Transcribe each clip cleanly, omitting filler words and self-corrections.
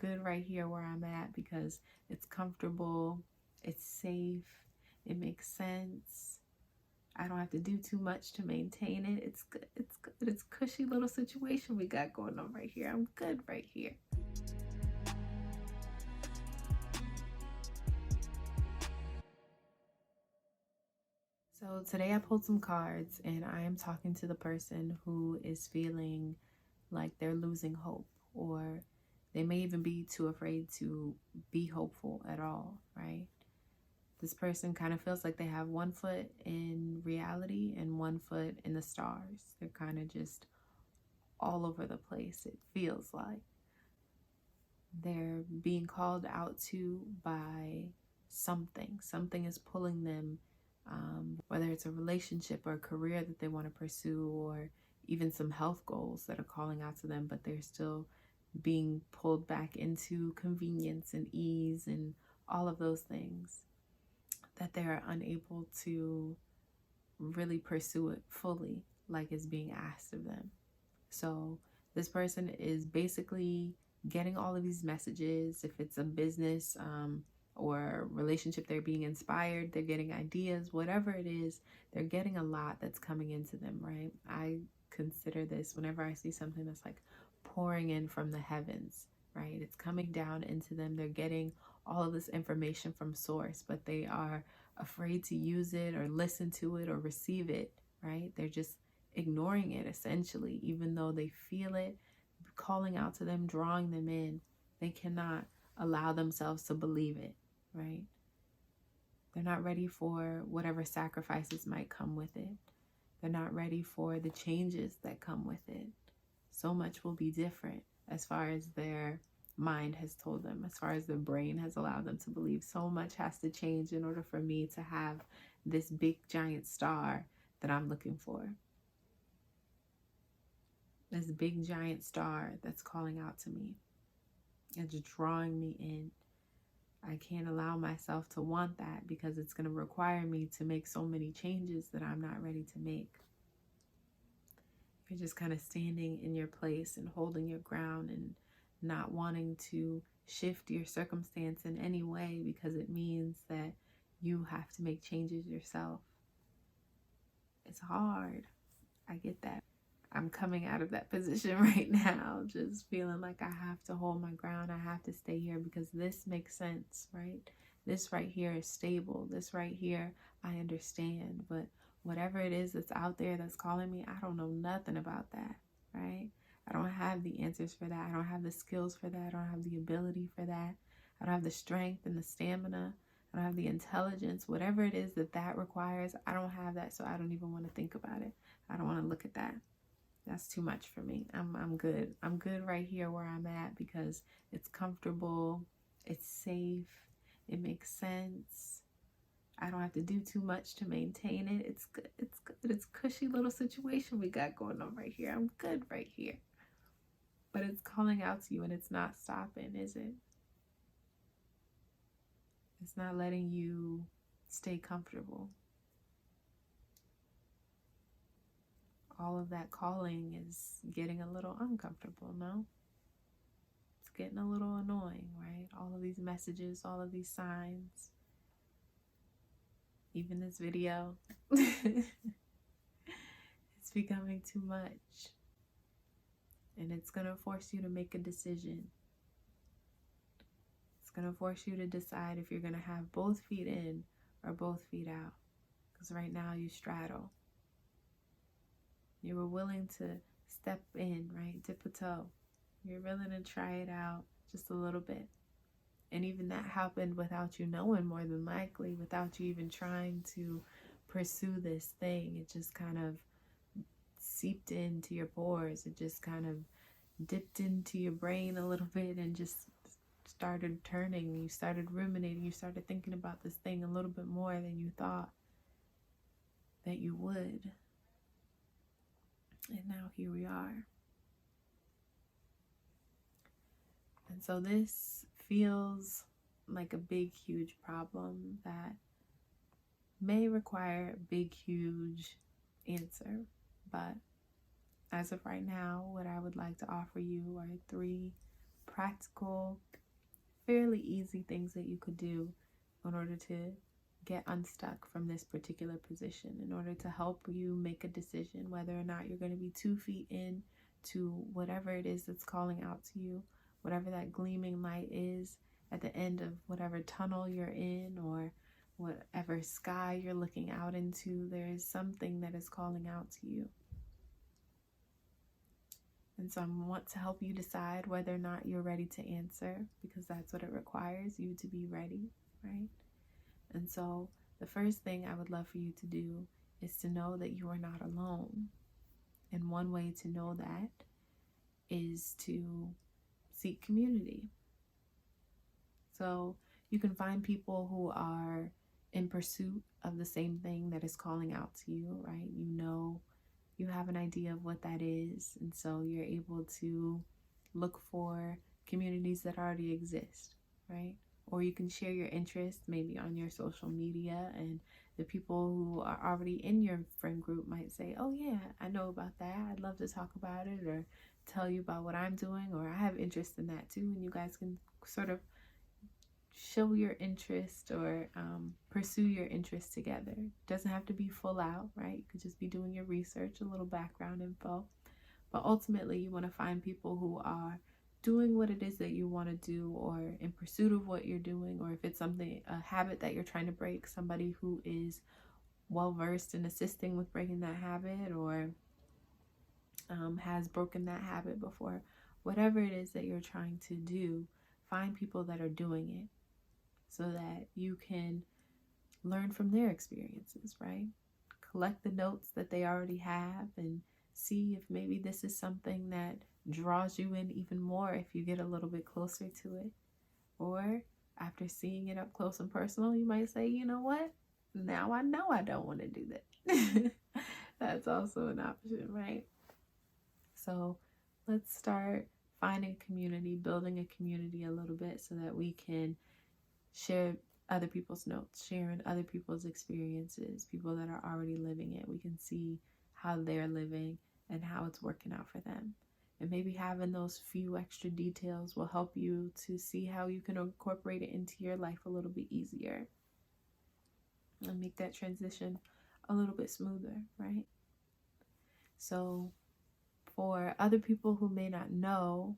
good right here where I'm at because it's comfortable, it's safe, it makes sense. I don't have to do too much to maintain it. It's good. It's good. It's a cushy little situation we got going on right here. I'm good right here. So today I pulled some cards and I am talking to the person who is feeling like they're losing hope, or they may even be too afraid to be hopeful at all, right? This person kind of feels like they have one foot in reality and one foot in the stars. They're kind of just all over the place, it feels like. They're being called out to by something. Something is pulling them, whether it's a relationship or a career that they want to pursue, or even some health goals that are calling out to them, but they're still being pulled back into convenience and ease and all of those things, that they're unable to really pursue it fully like is being asked of them. So this person is basically getting all of these messages. If it's a business or relationship, they're being inspired, they're getting ideas, whatever it is, they're getting a lot that's coming into them, right? I consider this, whenever I see something that's like pouring in from the heavens, right? It's coming down into them. They're getting all of this information from source, but they are afraid to use it or listen to it or receive it, right? They're just ignoring it essentially, even though they feel it calling out to them, drawing them in. They cannot allow themselves to believe it, right? They're not ready for whatever sacrifices might come with it. They're not ready for the changes that come with it. So much will be different as far as their mind has told them, as far as their brain has allowed them to believe. So much has to change in order for me to have this big giant star that I'm looking for. This big giant star that's calling out to me and just drawing me in. I can't allow myself to want that because it's going to require me to make so many changes that I'm not ready to make. You're just kind of standing in your place and holding your ground and not wanting to shift your circumstance in any way because it means that you have to make changes yourself. It's hard. I get that. I'm coming out of that position right now, just feeling like I have to hold my ground. I have to stay here because this makes sense, right? This right here is stable. This right here, I understand. But whatever it is that's out there that's calling me, I don't know nothing about that, right? I don't have the answers for that. I don't have the skills for that. I don't have the ability for that. I don't have the strength and the stamina. I don't have the intelligence. Whatever it is that requires, I don't have that, so I don't even want to think about it. I don't want to look at that. That's too much for me. I'm good. I'm good right here where I'm at because it's comfortable, it's safe, it makes sense. I don't have to do too much to maintain it. It's good. It's good. It's a cushy little situation we got going on right here. I'm good right here. But it's calling out to you and it's not stopping, is it? It's not letting you stay comfortable. All of that calling is getting a little uncomfortable, no? It's getting a little annoying, right? All of these messages, all of these signs, even this video. It's becoming too much. And it's going to force you to make a decision. It's going to force you to decide if you're going to have both feet in or both feet out. Because right now you straddle. You were willing to step in, right? Dip a toe. You're willing to try it out just a little bit. And even that happened without you knowing, more than likely, without you even trying to pursue this thing. It just kind of seeped into your pores. It just kind of dipped into your brain a little bit and just started turning. You started ruminating. You started thinking about this thing a little bit more than you thought that you would. And now here we are. And so this feels like a big, huge problem that may require a big, huge answer. But as of right now, what I would like to offer you are 3 practical fairly easy things that you could do in order to get unstuck from this particular position, in order to help you make a decision whether or not you're going to be 2 feet in to whatever it is that's calling out to you, whatever that gleaming light is at the end of whatever tunnel you're in, or whatever sky you're looking out into. There is something that is calling out to you. And so I want to help you decide whether or not you're ready to answer, because that's what it requires, you to be ready, right? And so the first thing I would love for you to do is to know that you are not alone. And one way to know that is to seek community. So you can find people who are in pursuit of the same thing that is calling out to you, right? You have an idea of what that is, and so you're able to look for communities that already exist, right? Or you can share your interests maybe on your social media, and the people who are already in your friend group might say, oh yeah, I know about that, I'd love to talk about it, or tell you about what I'm doing, or I have interest in that too, and you guys can sort of show your interest or pursue your interest together. It doesn't have to be full out, right? You could just be doing your research, a little background info. But ultimately, you want to find people who are doing what it is that you want to do, or in pursuit of what you're doing, or if it's something, a habit that you're trying to break, somebody who is well versed in assisting with breaking that habit, or has broken that habit before. Whatever it is that you're trying to do, find people that are doing it, so that you can learn from their experiences, right? Collect the notes that they already have and see if maybe this is something that draws you in even more if you get a little bit closer to it. Or after seeing it up close and personal, you might say, you know what? Now I know I don't want to do that. That's also an option, right? So let's start finding a community, building a community a little bit, so that we can share other people's notes, sharing other people's experiences, people that are already living it. We can see how they're living and how it's working out for them. And maybe having those few extra details will help you to see how you can incorporate it into your life a little bit easier and make that transition a little bit smoother, right? So for other people who may not know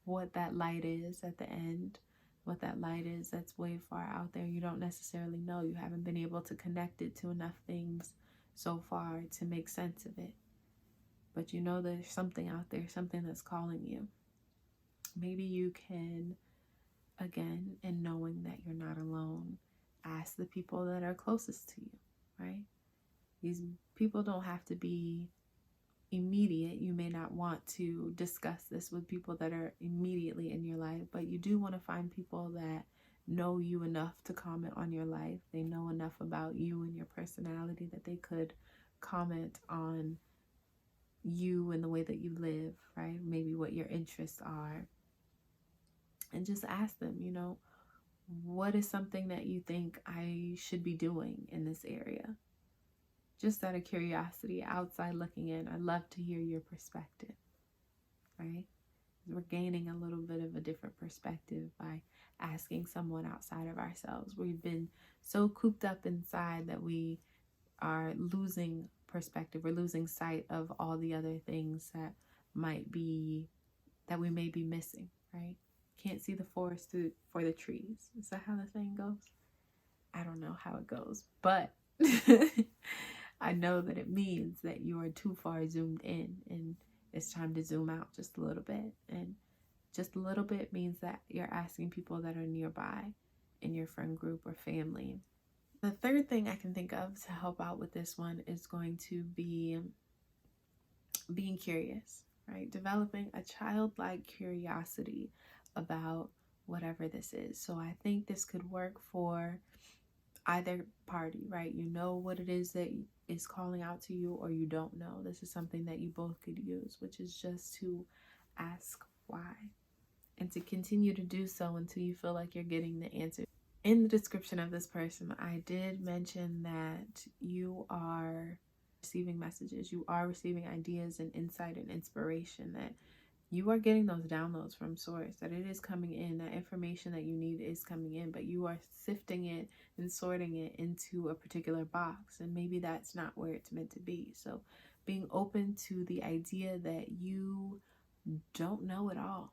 what that light is at the end, what that light is that's way far out there, you don't necessarily know. You haven't been able to connect it to enough things so far to make sense of it. But you know there's something out there, something that's calling you. Maybe you can, again, in knowing that you're not alone, ask the people that are closest to you, right? These people don't have to be immediate. You may not want to discuss this with people that are immediately in your life, but you do want to find people that know you enough to comment on your life. They know enough about you and your personality that they could comment on you and the way that you live, right? Maybe what your interests are. And just ask them, what is something that you think I should be doing in this area? Just out of curiosity, outside looking in, I'd love to hear your perspective, right? We're gaining a little bit of a different perspective by asking someone outside of ourselves. We've been so cooped up inside that we are losing perspective. We're losing sight of all the other things that we may be missing, right? Can't see the forest for the trees. Is that how the saying goes? I don't know how it goes, but I know that it means that you are too far zoomed in, and it's time to zoom out just a little bit. And just a little bit means that you're asking people that are nearby in your friend group or family. The third thing I can think of to help out with this one is going to be being curious, right? Developing a childlike curiosity about whatever this is. So I think this could work for either party, right? You know what it is that is calling out to you, or you don't know. This is something that you both could use, which is just to ask why, and to continue to do so until you feel like you're getting the answer. In the description of this person, I did mention that you are receiving messages, you are receiving ideas and insight and inspiration that you are getting those downloads from source, that it is coming in, that information that you need is coming in, but you are sifting it and sorting it into a particular box, and maybe that's not where it's meant to be. So being open to the idea that you don't know it all,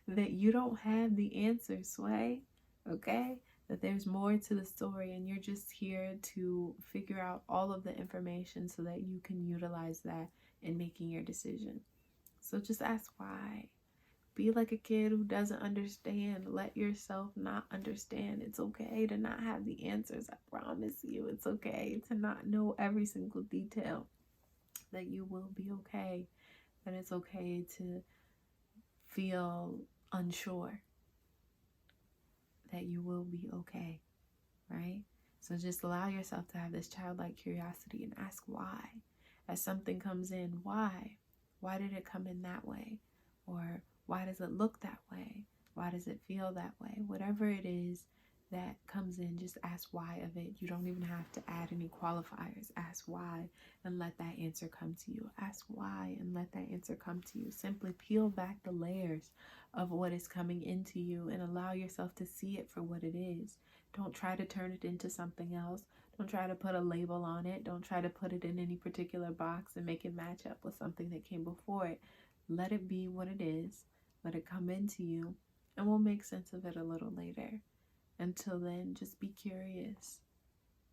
that you don't have the answer, Sway, okay? That there's more to the story, and you're just here to figure out all of the information so that you can utilize that in making your decision. So just ask why. Be like a kid who doesn't understand. Let yourself not understand. It's okay to not have the answers. I promise you, it's okay to not know every single detail. That you will be okay. That it's okay to feel unsure. That you will be okay, right? So just allow yourself to have this childlike curiosity and ask why. As something comes in, why? Why did it come in that way? Or why does it look that way? Why does it feel that way? Whatever it is that comes in, just ask why of it. You don't even have to add any qualifiers. Ask why and let that answer come to you. Ask why and let that answer come to you. Simply peel back the layers of what is coming into you and allow yourself to see it for what it is. Don't try to turn it into something else. Don't try to put a label on it. Don't try to put it in any particular box and make it match up with something that came before it. Let it be what it is. Let it come into you, and we'll make sense of it a little later. Until then, just be curious.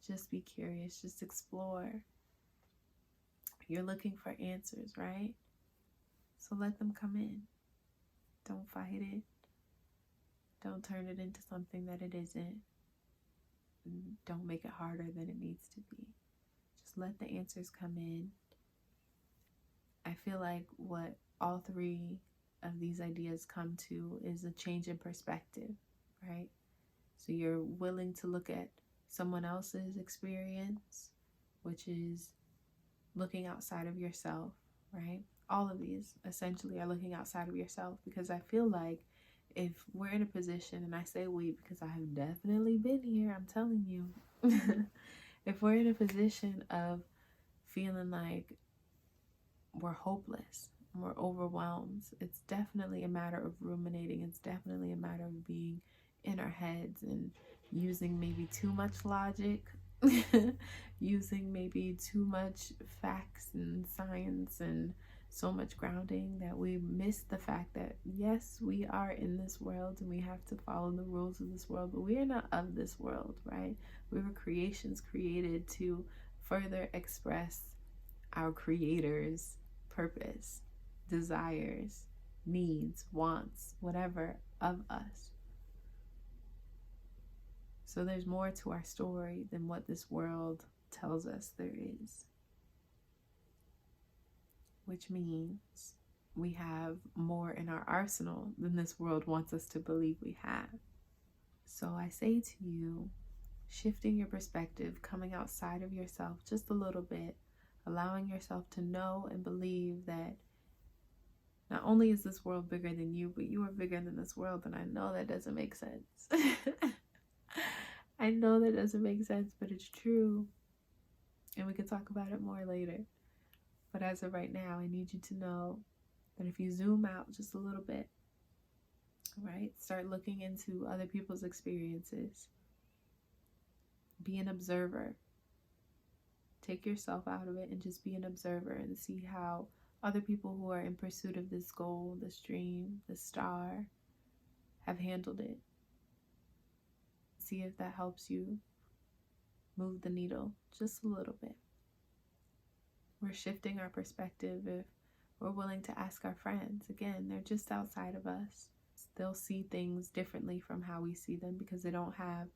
Just be curious. Just explore. You're looking for answers, right? So let them come in. Don't fight it. Don't turn it into something that it isn't. Don't make it harder than it needs to be. Just let the answers come in. I feel like what all three of these ideas come to is a change in perspective, right? So you're willing to look at someone else's experience, which is looking outside of yourself, right? All of these essentially are looking outside of yourself, because I feel like if we're in a position, and I say we because I have definitely been here, I'm telling you, if we're in a position of feeling like we're hopeless, we're overwhelmed, it's definitely a matter of ruminating. It's definitely a matter of being in our heads and using maybe too much logic, using maybe too much facts and science and so much grounding that we miss the fact that yes, we are in this world and we have to follow the rules of this world, but we are not of this world, right? We were creations created to further express our creator's purpose, desires, needs, wants, whatever of us. So there's more to our story than what this world tells us there is. Which means we have more in our arsenal than this world wants us to believe we have. So I say to you, shifting your perspective, coming outside of yourself just a little bit, allowing yourself to know and believe that not only is this world bigger than you, but you are bigger than this world. And I know that doesn't make sense. I know that doesn't make sense, but it's true. And we can talk about it more later. But as of right now, I need you to know that if you zoom out just a little bit, right? Start looking into other people's experiences. Be an observer. Take yourself out of it and just be an observer and see how other people who are in pursuit of this goal, this dream, this star, have handled it. See if that helps you move the needle just a little bit. We're shifting our perspective if we're willing to ask our friends. Again, they're just outside of us. They'll see things differently from how we see them because they don't have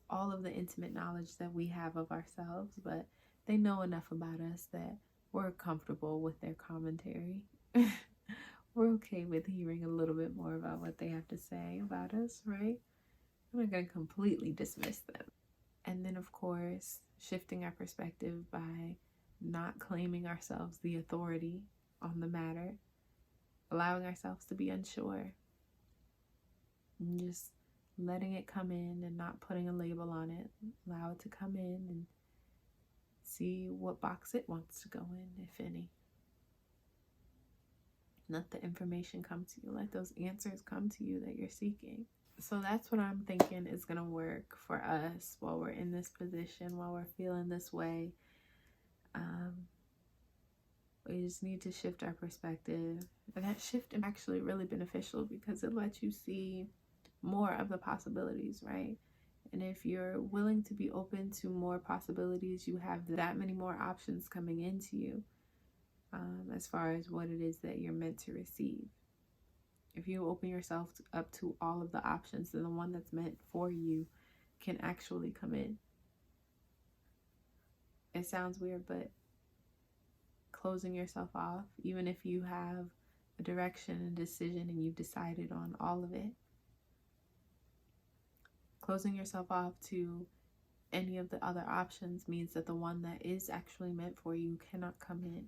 all of the intimate knowledge that we have of ourselves, but they know enough about us that we're comfortable with their commentary. We're okay with hearing a little bit more about what they have to say about us, right? I'm not going to completely dismiss them. And then, of course, shifting our perspective by not claiming ourselves the authority on the matter, allowing ourselves to be unsure, and just letting it come in and not putting a label on it. Allow it to come in and see what box it wants to go in, if any. Let the information come to you. Let those answers come to you that you're seeking. So that's what I'm thinking is going to work for us while we're in this position, while we're feeling this way. We just need to shift our perspective. And that shift is actually really beneficial because it lets you see more of the possibilities, right? And if you're willing to be open to more possibilities, you have that many more options coming into you as far as what it is that you're meant to receive. If you open yourself up to all of the options, then the one that's meant for you can actually come in. It sounds weird, but closing yourself off, even if you have a direction and decision and you've decided on all of it, closing yourself off to any of the other options means that the one that is actually meant for you cannot come in.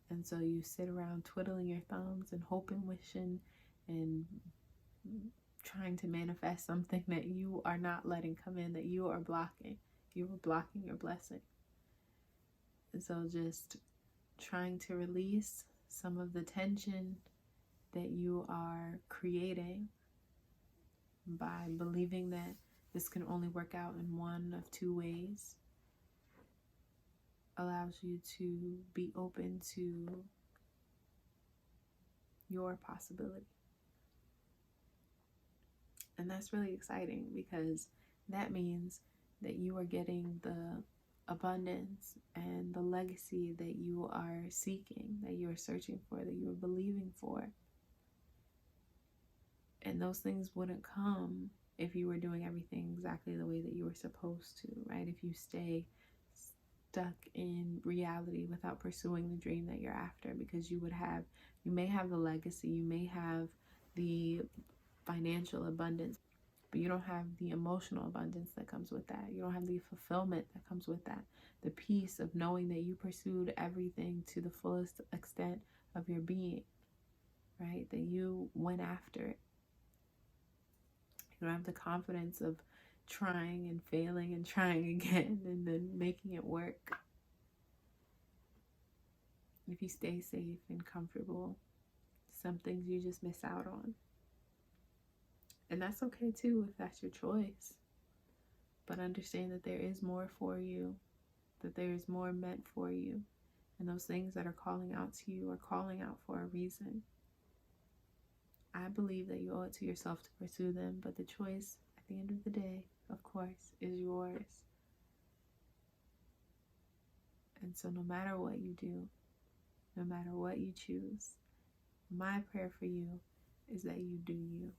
And so you sit around twiddling your thumbs and hoping, wishing, and trying to manifest something that you are not letting come in, that you are blocking. You are blocking your blessing. And so just trying to release some of the tension that you are creating by believing that this can only work out in one of two ways allows you to be open to your possibility. And that's really exciting because that means that you are getting the abundance and the legacy that you are seeking, that you are searching for, that you are believing for. And those things wouldn't come if you were doing everything exactly the way that you were supposed to, right? If you stay stuck in reality without pursuing the dream that you're after, because you may have the legacy, you may have the financial abundance, but you don't have the emotional abundance that comes with that. You don't have the fulfillment that comes with that. The peace of knowing that you pursued everything to the fullest extent of your being, right? That you went after it. You don't have the confidence of trying and failing and trying again and then making it work. If you stay safe and comfortable, some things you just miss out on. And that's okay too if that's your choice. But understand that there is more for you, that there is more meant for you. And those things that are calling out to you are calling out for a reason. I believe that you owe it to yourself to pursue them, but the choice at the end of the day, of course, is yours. And so no matter what you do, no matter what you choose, my prayer for you is that you do you.